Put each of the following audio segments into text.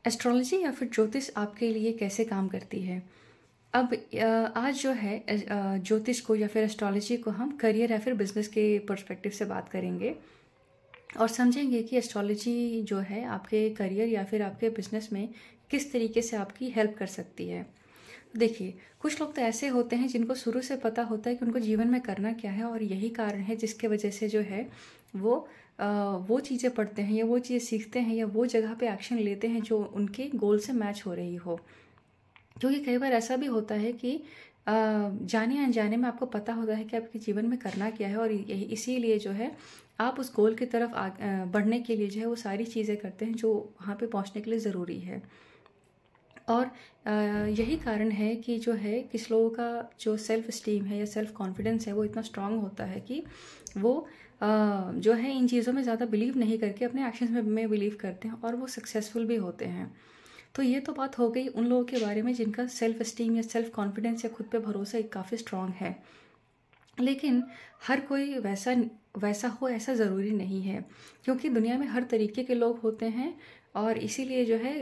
Astrology या फिर ज्योतिष आपके लिए कैसे काम करती है? अब आज जो है ज्योतिष को या फिर एस्ट्रोलॉजी को हम करियर या फिर बिजनेस के पर्सपेक्टिव से बात करेंगे और समझेंगे कि एस्ट्रोलॉजी जो है आपके करियर या फिर आपके बिजनेस में किस तरीके से आपकी हेल्प कर सकती है। देखिए, कुछ लोग तो ऐसे होते हैं जिनको शुरू से पता होता है कि उनको जीवन में करना क्या है और यही कारण है जिसके वजह से जो है वो वो चीज़ें पढ़ते हैं या वो चीज़ें सीखते हैं या वो जगह पे एक्शन लेते हैं जो उनके गोल से मैच हो रही हो। क्योंकि कई बार ऐसा भी होता है कि जाने अनजाने में आपको पता होता है कि आपके जीवन में करना क्या है और यही इसीलिए जो है आप उस गोल की तरफ बढ़ने के लिए जो है वो सारी चीज़ें करते हैं जो वहाँ पे पहुँचने के लिए ज़रूरी है। और यही कारण है कि जो है किस लोगों का जो सेल्फ स्टीम है या सेल्फ कॉन्फिडेंस है वो इतना स्ट्रांग होता है कि वो जो है इन चीज़ों में ज़्यादा बिलीव नहीं करके अपने एक्शंस में बिलीव करते हैं और वो सक्सेसफुल भी होते हैं। तो ये तो बात हो गई उन लोगों के बारे में जिनका सेल्फ स्टीम या सेल्फ कॉन्फिडेंस या खुद पे भरोसा काफ़ी स्ट्रांग है। लेकिन हर कोई वैसा वैसा हो ऐसा ज़रूरी नहीं है, क्योंकि दुनिया में हर तरीके के लोग होते हैं और इसीलिए जो है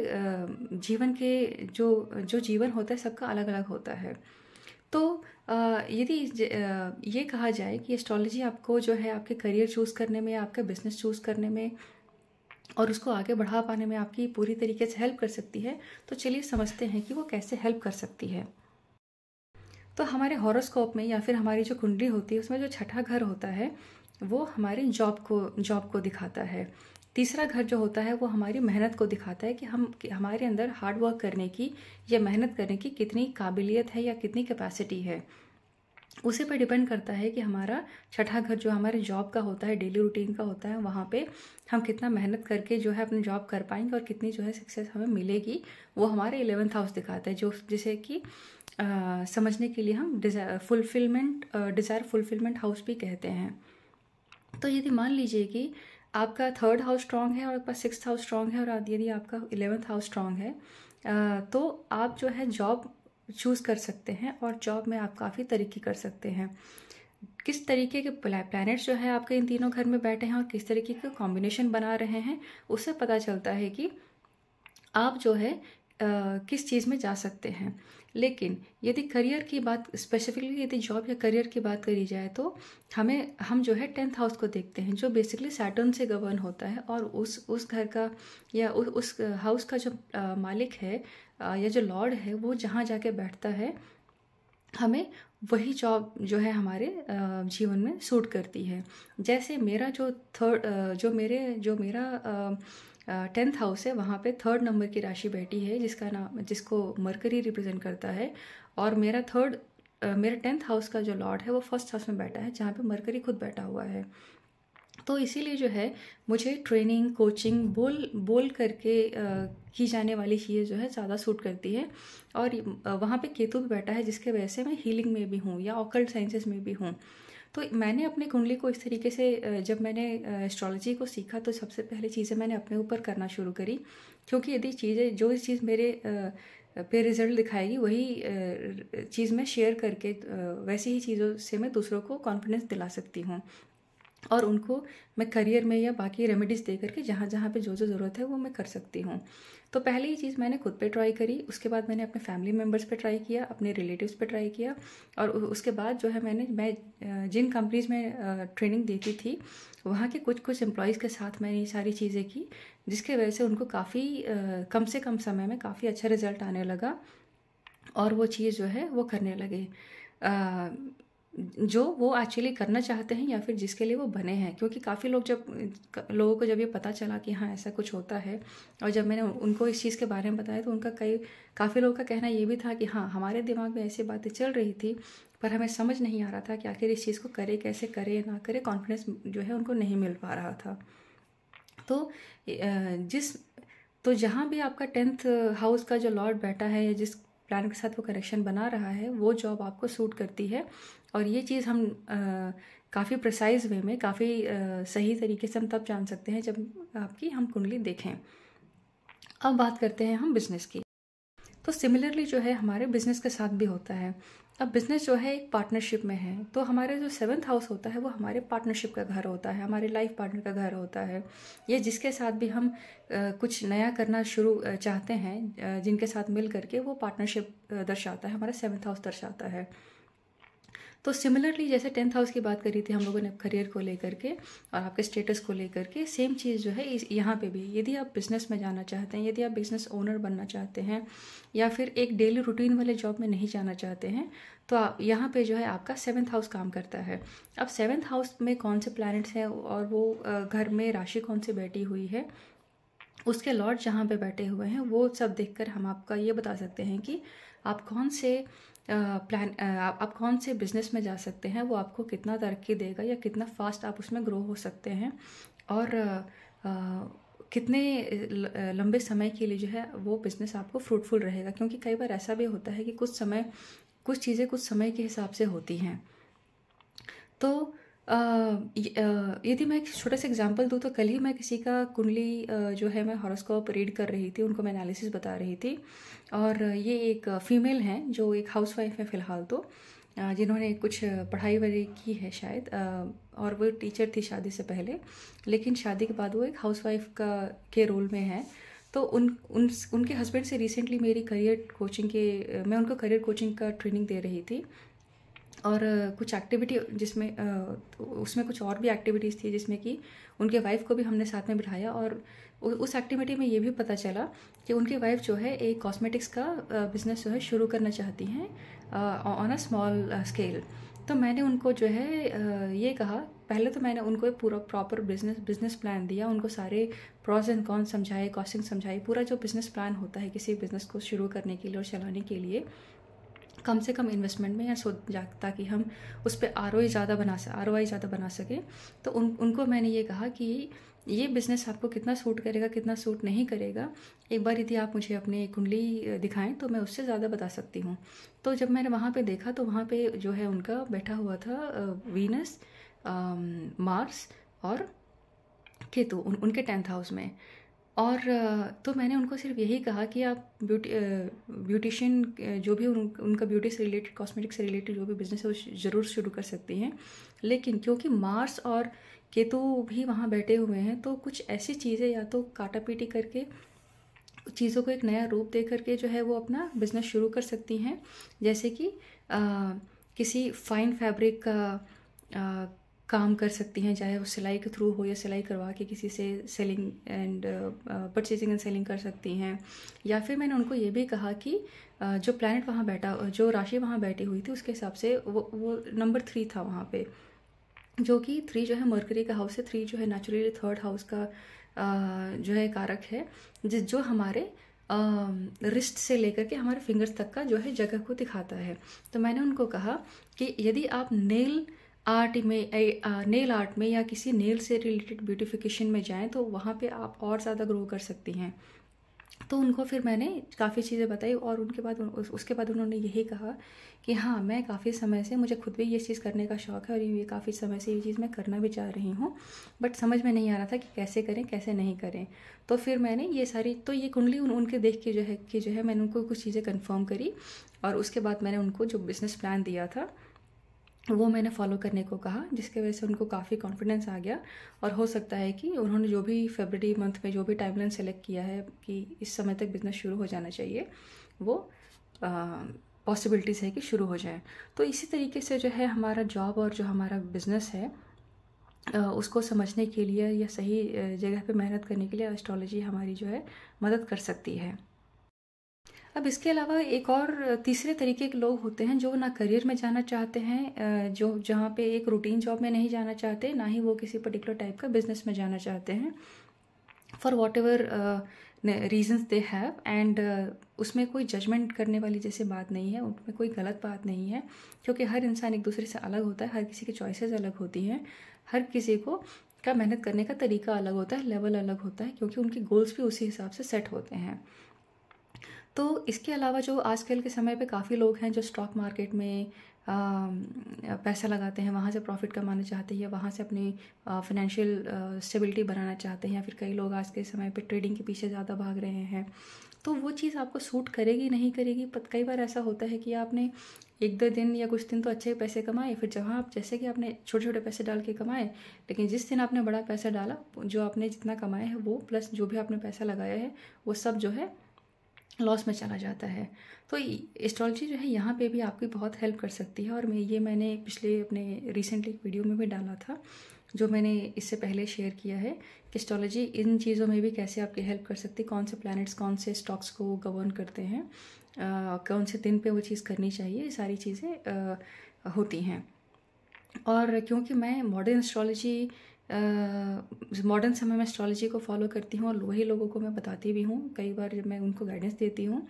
जीवन के जो जो जीवन होता है सबका अलग अलग होता है। तो यदि ये कहा जाए कि एस्ट्रोलॉजी आपको जो है आपके करियर चूज़ करने में, आपका बिजनेस चूज़ करने में और उसको आगे बढ़ा पाने में आपकी पूरी तरीके से हेल्प कर सकती है, तो चलिए समझते हैं कि वो कैसे हेल्प कर सकती है। तो हमारे हॉरोस्कोप में या फिर हमारी जो कुंडली होती है उसमें जो छठा घर होता है वो हमारी जॉब को दिखाता है। तीसरा घर जो होता है वो हमारी मेहनत को दिखाता है कि हमारे अंदर हार्ड वर्क करने की या मेहनत करने की कितनी काबिलियत है या कितनी कैपेसिटी है। उसी पर डिपेंड करता है कि हमारा छठा घर जो हमारे जॉब का होता है, डेली रूटीन का होता है, वहाँ पे हम कितना मेहनत करके जो है अपनी जॉब कर पाएंगे और कितनी जो है सक्सेस हमें मिलेगी। वो हमारे 11th हाउस दिखाता है, जो जिसे कि समझने के लिए हम डिज़ायर फुलफिलमेंट हाउस भी कहते हैं। तो यदि मान लीजिए कि आपका 3rd हाउस स्ट्रांग है और आपका 6th हाउस स्ट्रांग है और यदि आपका 11th हाउस स्ट्रांग है, तो आप जो है जॉब चूज़ कर सकते हैं और जॉब में आप काफ़ी तरक्की कर सकते हैं। किस तरीके के प्लैनेट्स जो है आपके इन तीनों घर में बैठे हैं और किस तरीके के कॉम्बिनेशन बना रहे हैं, उससे पता चलता है कि आप जो है किस चीज़ में जा सकते हैं। लेकिन यदि करियर की बात स्पेसिफिकली यदि जॉब या करियर की बात करी जाए तो हम जो है 10th हाउस को देखते हैं, जो बेसिकली सैटर्न से गवर्न होता है और उस घर का या उस हाउस का जो मालिक है या जो लॉर्ड है वो जहाँ जाके बैठता है हमें वही जॉब जो है हमारे जीवन में सूट करती है। जैसे मेरा जो मेरा 10th हाउस है वहाँ पे 3rd नंबर की राशि बैठी है जिसको मरकरी रिप्रेजेंट करता है और मेरा 10th हाउस का जो लॉर्ड है वो 1st हाउस में बैठा है जहाँ पे मरकरी खुद बैठा हुआ है। तो इसीलिए जो है मुझे ट्रेनिंग कोचिंग बोल बोल करके की जाने वाली चीज़ें जो है ज़्यादा सूट करती है और वहाँ पे केतु भी बैठा है जिसके वजह से मैं हीलिंग में भी हूँ या ऑकल्ट साइंसेस में भी हूँ। तो मैंने अपनी कुंडली को इस तरीके से जब मैंने एस्ट्रोलॉजी को सीखा तो सबसे पहले चीज़ें मैंने अपने ऊपर करना शुरू करी, क्योंकि यदि जो चीज़ मेरे पे रिजल्ट दिखाएगी वही चीज़ मैं शेयर करके वैसी ही चीज़ों से मैं दूसरों को कॉन्फिडेंस दिला सकती हूँ और उनको मैं करियर में या बाकी रेमेडीज़ दे करके जहाँ जहाँ पे जो जो ज़रूरत है वो मैं कर सकती हूँ। तो पहले ये चीज़ मैंने खुद पे ट्राई करी, उसके बाद मैंने अपने फैमिली मेम्बर्स पे ट्राई किया, अपने रिलेटिव्स पे ट्राई किया और उसके बाद जो है मैं जिन कंपनीज़ में ट्रेनिंग देती थी वहाँ के कुछ एम्प्लॉयज़ के साथ मैंने ये सारी चीज़ें की, जिसके वजह से उनको काफ़ी कम से कम समय में काफ़ी अच्छा रिजल्ट आने लगा और वो चीज़ जो है वो करने लगे जो वो एक्चुअली करना चाहते हैं या फिर जिसके लिए वो बने हैं। क्योंकि काफ़ी लोगों को जब ये पता चला कि हाँ ऐसा कुछ होता है और जब मैंने उनको इस चीज़ के बारे में बताया तो उनका काफ़ी लोगों का कहना ये भी था कि हाँ हमारे दिमाग में ऐसी बातें चल रही थी पर हमें समझ नहीं आ रहा था कि आखिर इस चीज़ को करे कैसे करे ना करे, कॉन्फिडेंस जो है उनको नहीं मिल पा रहा था। तो जिस तो जहाँ भी आपका 10th हाउस का जो लॉर्ड बैठा है या जिस प्लान के साथ वो कनेक्शन बना रहा है वो जॉब आपको सूट करती है और ये चीज़ हम काफ़ी प्रिसाइज वे में काफ़ी सही तरीके से हम तब जान सकते हैं जब आपकी हम कुंडली देखें। अब बात करते हैं हम बिज़नेस की। तो सिमिलरली जो है हमारे बिज़नेस के साथ भी होता है। अब बिज़नेस जो है एक पार्टनरशिप में है, तो हमारे जो 7th हाउस होता है वो हमारे पार्टनरशिप का घर होता है, हमारे लाइफ पार्टनर का घर होता है, या जिसके साथ भी हम कुछ नया करना शुरू चाहते हैं, जिनके साथ मिल करके वो पार्टनरशिप दर्शाता है, हमारा 7th हाउस दर्शाता है। तो सिमिलरली जैसे 10th हाउस की बात करी थी हम लोगों ने करियर को लेकर के और आपके स्टेटस को लेकर के, सेम चीज़ जो है यहाँ पे भी, यदि आप बिज़नेस में जाना चाहते हैं, यदि आप बिज़नेस ओनर बनना चाहते हैं, या फिर एक डेली रूटीन वाले जॉब में नहीं जाना चाहते हैं, तो आप यहाँ पे जो है आपका 7th हाउस काम करता है। अब 7th हाउस में कौन से प्लैनेट्स हैं और वो घर में राशि कौन सी बैठी हुई है, उसके लॉर्ड जहाँ पे बैठे हुए हैं, वो सब देखकर हम आपका ये बता सकते हैं कि आप कौन से आप कौन से बिज़नेस में जा सकते हैं, वो आपको कितना तरक्की देगा या कितना फास्ट आप उसमें ग्रो हो सकते हैं, और कितने लंबे समय के लिए जो है वो बिज़नेस आपको फ्रूटफुल रहेगा। क्योंकि कई बार ऐसा भी होता है कि कुछ चीज़ें कुछ समय के हिसाब से होती हैं। तो यदि मैं एक छोटा सा एग्जांपल दूँ, तो कल ही मैं किसी का कुंडली जो है मैं हॉरोस्कोप रीड कर रही थी, उनको मैं एनालिसिस बता रही थी, और ये एक फीमेल हैं जो एक हाउसवाइफ है फ़िलहाल, तो जिन्होंने कुछ पढ़ाई वढ़ाई की है शायद, और वो टीचर थी शादी से पहले, लेकिन शादी के बाद वो एक हाउसवाइफ के रोल में है। तो उनके हस्बैंड से रिसेंटली मेरी मैं उनको करियर कोचिंग का ट्रेनिंग दे रही थी, और कुछ एक्टिविटी जिसमें उसमें कुछ और भी एक्टिविटीज़ थी, जिसमें कि उनके वाइफ को भी हमने साथ में बिठाया, और उस एक्टिविटी में ये भी पता चला कि उनकी वाइफ जो है एक कॉस्मेटिक्स का बिज़नेस जो है शुरू करना चाहती हैं ऑन अ स्मॉल स्केल। तो मैंने उनको जो है ये कहा, पहले तो मैंने उनको एक पूरा प्रॉपर बिज़नेस प्लान दिया, उनको सारे प्रॉस एंड कॉन्स समझाए, कॉस्टिंग समझाई, पूरा जो बिज़नेस प्लान होता है किसी बिज़नेस को शुरू करने के लिए और चलाने के लिए, कम से कम इन्वेस्टमेंट में, या ताकि हम उस पर ROI ज़्यादा बना सकें। तो उनको मैंने ये कहा कि ये बिज़नेस आपको कितना सूट करेगा, कितना सूट नहीं करेगा, एक बार यदि आप मुझे अपनी कुंडली दिखाएं तो मैं उससे ज़्यादा बता सकती हूँ। तो जब मैंने वहाँ पे देखा, तो वहाँ पे जो है उनका बैठा हुआ था वीनस, मार्स और केतु उनके 10th हाउस में। और तो मैंने उनको सिर्फ यही कहा कि आप ब्यूटिशियन जो भी उनका ब्यूटी से रिलेटेड, कॉस्मेटिक से रिलेटेड जो भी बिज़नेस है वो ज़रूर शुरू कर सकती हैं, लेकिन क्योंकि मार्स और केतु भी वहाँ बैठे हुए हैं, तो कुछ ऐसी चीज़ें या तो काटा पीटी करके चीज़ों को एक नया रूप दे करके जो है वो अपना बिज़नेस शुरू कर सकती हैं। जैसे कि किसी फाइन फैब्रिक का काम कर सकती हैं, चाहे वो सिलाई के थ्रू हो या सिलाई करवा के किसी से selling and purchasing and selling कर सकती हैं। या फिर मैंने उनको ये भी कहा कि जो प्लैनेट वहाँ बैठा, जो राशि वहाँ बैठी हुई थी, उसके हिसाब से वो नंबर 3 था वहाँ पे, जो कि 3 जो है मरकरी का हाउस है। 3 जो है नेचुरली 3rd हाउस का जो है कारक है, जो हमारे रिस्ट से लेकर के हमारे फिंगर्स तक का जो है जगह को दिखाता है। तो मैंने उनको कहा कि यदि आप नेल आर्ट में या किसी नेल से रिलेटेड ब्यूटिफिकेशन में जाएं, तो वहाँ पे आप और ज़्यादा ग्रो कर सकती हैं। तो उनको फिर मैंने काफ़ी चीज़ें बताई, और उसके बाद उन्होंने यही कहा कि हाँ, मैं काफ़ी समय से, मुझे खुद भी ये चीज़ करने का शौक़ है, और ये काफ़ी समय से ये चीज़ मैं करना भी चाह रही हूँ, बट समझ में नहीं आ रहा था कि कैसे करें कैसे नहीं करें। तो फिर मैंने ये कुंडली उनके देख के जो है मैंने उनको कुछ चीज़ें कन्फर्म करी, और उसके बाद मैंने उनको जो बिज़नेस प्लान दिया था वो मैंने फॉलो करने को कहा, जिसके वजह से उनको काफ़ी कॉन्फिडेंस आ गया। और हो सकता है कि उन्होंने जो भी फरवरी मंथ में जो भी टाइमलाइन सेलेक्ट किया है कि इस समय तक बिज़नेस शुरू हो जाना चाहिए, वो पॉसिबिलिटीज़ है कि शुरू हो जाए। तो इसी तरीके से जो है हमारा जॉब और जो हमारा बिज़नेस है उसको समझने के लिए या सही जगह पे मेहनत करने के लिए एस्ट्रोलॉजी हमारी जो है मदद कर सकती है। अब इसके अलावा एक और तीसरे तरीके के लोग होते हैं जो ना करियर में जाना चाहते हैं, जो जहाँ पे एक रूटीन जॉब में नहीं जाना चाहते, ना ही वो किसी पर्टिकुलर टाइप का बिजनेस में जाना चाहते हैं, for whatever reasons they have. And उसमें कोई जजमेंट करने वाली जैसी बात नहीं है, उनमें कोई गलत बात नहीं है, क्योंकि हर इंसान एक दूसरे से अलग होता है, हर किसी की चॉइसेस अलग होती हैं, हर किसी का मेहनत करने का तरीका अलग होता है, लेवल अलग होता है, क्योंकि उनके गोल्स भी उसी हिसाब से सेट होते हैं। तो इसके अलावा जो आजकल के समय पे काफ़ी लोग हैं जो स्टॉक मार्केट में पैसा लगाते हैं, वहाँ से प्रॉफिट कमाना चाहते हैं, या वहाँ से अपनी फाइनेंशियल स्टेबिलिटी बनाना चाहते हैं, या फिर कई लोग आज के समय पे ट्रेडिंग के पीछे ज़्यादा भाग रहे हैं। तो वो चीज़ आपको सूट करेगी नहीं करेगी, कई बार ऐसा होता है कि आपने एक दो दिन या कुछ दिन तो अच्छे पैसे कमाए, फिर जहाँ आप जैसे कि आपने छोटे छोटे पैसे डाल के कमाए, लेकिन जिस दिन आपने बड़ा पैसा डाला, जो आपने जितना कमाया है वो प्लस जो भी आपने पैसा लगाया है वो सब जो है लॉस में चला जाता है। तो एस्ट्रोलॉजी जो है यहाँ पे भी आपकी बहुत हेल्प कर सकती है। और मैंने पिछले अपने रिसेंटली एक वीडियो में भी डाला था, जो मैंने इससे पहले शेयर किया है कि एस्ट्रोलॉजी इन चीज़ों में भी कैसे आपकी हेल्प कर सकती है, कौन से प्लैनेट्स कौन से स्टॉक्स को गवर्न करते हैं, कौन से दिन पे वो चीज़ करनी चाहिए, ये सारी चीज़ें होती हैं। और क्योंकि मैं मॉडर्न समय में एस्ट्रोलॉजी को फॉलो करती हूँ और वही लोगों को मैं बताती भी हूँ, कई बार जब मैं उनको गाइडेंस देती हूँ,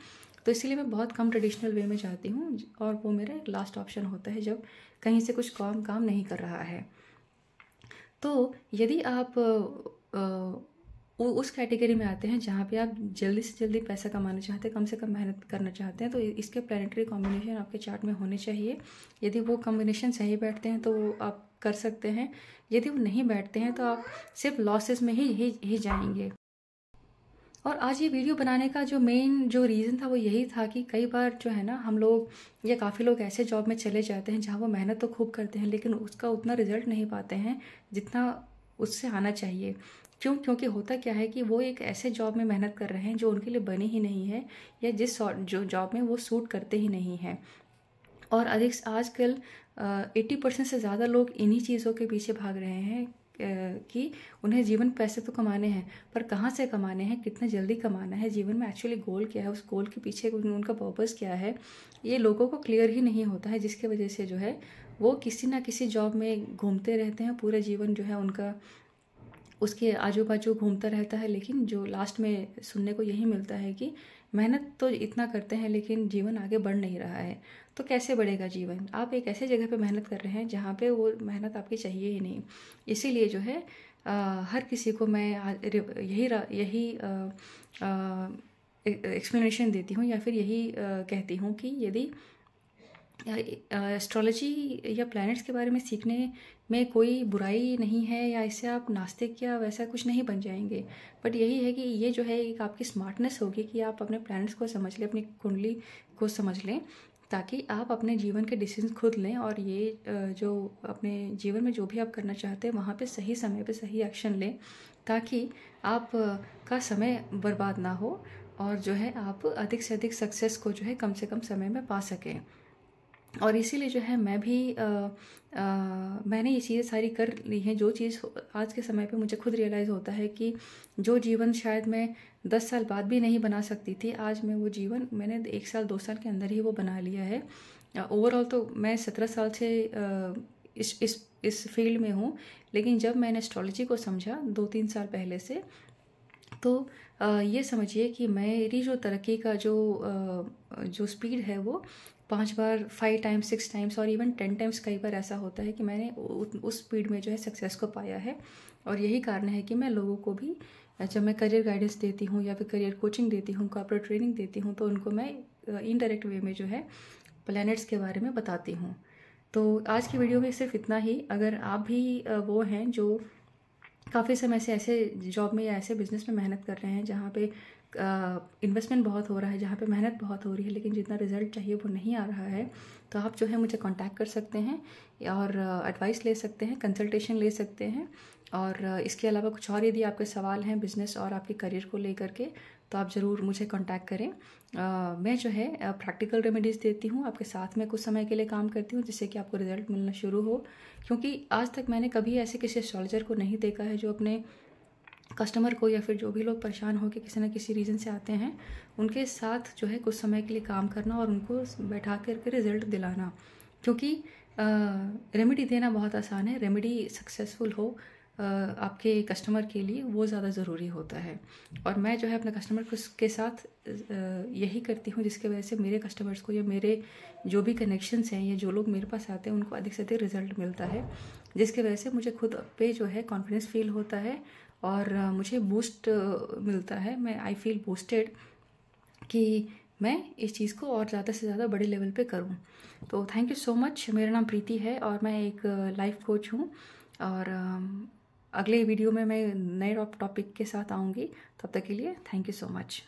तो इसीलिए मैं बहुत कम ट्रेडिशनल वे में जाती हूँ और वो मेरा एक लास्ट ऑप्शन होता है जब कहीं से कुछ काम नहीं कर रहा है। तो यदि आप उस कैटेगरी में आते हैं जहाँ पे आप जल्दी से जल्दी पैसा कमाना चाहते हैं, कम से कम मेहनत करना चाहते हैं, तो इसके प्लानिटरी कॉम्बिनेशन आपके चार्ट में होने चाहिए। यदि वो कॉम्बिनेशन सही बैठते हैं तो आप कर सकते हैं, यदि वो नहीं बैठते हैं तो आप सिर्फ लॉसेस में ही जाएंगे। और आज ये वीडियो बनाने का जो रीज़न था वो यही था कि कई बार जो है ना, हम लोग या काफ़ी लोग ऐसे जॉब में चले जाते हैं जहाँ वो मेहनत तो खूब करते हैं लेकिन उसका उतना रिजल्ट नहीं पाते हैं जितना उससे आना चाहिए। क्योंकि होता क्या है कि वो एक ऐसे जॉब में मेहनत कर रहे हैं जो उनके लिए बनी ही नहीं है, या जो जॉब में वो सूट करते ही नहीं हैं। और अधिक आजकल 80% से ज़्यादा लोग इन्हीं चीज़ों के पीछे भाग रहे हैं कि उन्हें जीवन पैसे तो कमाने हैं, पर कहाँ से कमाने हैं, कितना जल्दी कमाना है, जीवन में एक्चुअली गोल क्या है, उस गोल के पीछे उनका पर्पस क्या है, ये लोगों को क्लियर ही नहीं होता है, जिसके वजह से जो है वो किसी ना किसी जॉब में घूमते रहते हैं। पूरा जीवन जो है उनका उसके आजू बाजू घूमता रहता है, लेकिन जो लास्ट में सुनने को यही मिलता है कि मेहनत तो इतना करते हैं लेकिन जीवन आगे बढ़ नहीं रहा है। तो कैसे बढ़ेगा जीवन? आप एक ऐसे जगह पे मेहनत कर रहे हैं जहाँ पे वो मेहनत आपकी चाहिए ही नहीं। इसीलिए जो है हर किसी को मैं यही एक्सप्लेनेशन देती हूँ, या फिर यही कहती हूँ कि यदि एस्ट्रोलॉजी या प्लैनेट्स के बारे में सीखने में कोई बुराई नहीं है, या इससे आप नास्तिक या वैसा कुछ नहीं बन जाएंगे, बट यही है कि ये जो है एक आपकी स्मार्टनेस होगी कि आप अपने प्लैनेट्स को समझ लें, अपनी कुंडली को समझ लें, ताकि आप अपने जीवन के डिसीजन खुद लें और ये जो अपने जीवन में जो भी आप करना चाहते हैं वहाँ पे सही समय पे सही एक्शन लें, ताकि आप का समय बर्बाद ना हो और जो है आप अधिक से अधिक सक्सेस को जो है कम से कम समय में पा सकें। और इसीलिए जो है मैं भी मैंने ये चीज़ें सारी कर ली हैं। जो चीज़ आज के समय पे मुझे खुद रियलाइज़ होता है कि जो जीवन शायद मैं 10 साल बाद भी नहीं बना सकती थी, आज मैं वो जीवन मैंने 1 साल 2 साल के अंदर ही वो बना लिया है। ओवरऑल तो मैं 17 साल से इस फील्ड में हूँ, लेकिन जब मैंने एस्ट्रोलॉजी को समझा 2-3 साल पहले से, तो ये समझिए कि मेरी जो तरक्की का जो स्पीड है वो 5 बार 5 टाइम्स 6 टाइम्स और इवन 10 टाइम्स कई बार ऐसा होता है कि मैंने उस स्पीड में जो है सक्सेस को पाया है। और यही कारण है कि मैं लोगों को भी जब मैं करियर गाइडेंस देती हूँ या फिर करियर कोचिंग देती हूँ, कॉर्पोरेट ट्रेनिंग देती हूँ, तो उनको मैं इनडायरेक्ट वे में जो है प्लैनेट्स के बारे में बताती हूँ। तो आज की वीडियो में सिर्फ इतना ही। अगर आप भी वो हैं जो काफ़ी समय से ऐसे जॉब में या ऐसे बिजनेस में मेहनत कर रहे हैं जहाँ पे इन्वेस्टमेंट बहुत हो रहा है, जहाँ पे मेहनत बहुत हो रही है, लेकिन जितना रिजल्ट चाहिए वो नहीं आ रहा है, तो आप जो है मुझे कांटेक्ट कर सकते हैं और एडवाइस ले सकते हैं, कंसल्टेशन ले सकते हैं। और इसके अलावा कुछ और यदि आपके सवाल हैं बिजनेस और आपके करियर को लेकर के, तो आप ज़रूर मुझे कांटेक्ट करें। मैं जो है प्रैक्टिकल रेमेडीज़ देती हूँ, आपके साथ में कुछ समय के लिए काम करती हूँ जिससे कि आपको रिजल्ट मिलना शुरू हो। क्योंकि आज तक मैंने कभी ऐसे किसी एस्ट्रोलॉजर को नहीं देखा है जो अपने कस्टमर को या फिर जो भी लोग परेशान हो के किसी न किसी रीज़न से आते हैं, उनके साथ जो है कुछ समय के लिए काम करना और उनको बैठा करके रिजल्ट दिलाना। क्योंकि रेमेडी देना बहुत आसान है, रेमेडी सक्सेसफुल हो आपके कस्टमर के लिए वो ज़्यादा ज़रूरी होता है। और मैं जो है अपने कस्टमर के साथ यही करती हूँ जिसके वजह से मेरे कस्टमर्स को या मेरे जो भी कनेक्शंस हैं या जो लोग मेरे पास आते हैं उनको अधिक से अधिक रिजल्ट मिलता है, जिसके वजह से मुझे खुद पे जो है कॉन्फिडेंस फील होता है और मुझे बूस्ट मिलता है। मैं आई फील बूस्टेड कि मैं इस चीज़ को और ज़्यादा से ज़्यादा बड़े लेवल पे करूं। तो थैंक यू सो मच। मेरा नाम प्रीति है और मैं एक लाइफ कोच हूं। और अगले वीडियो में मैं नए टॉपिक के साथ आऊँगी। तब तक के लिए थैंक यू सो मच।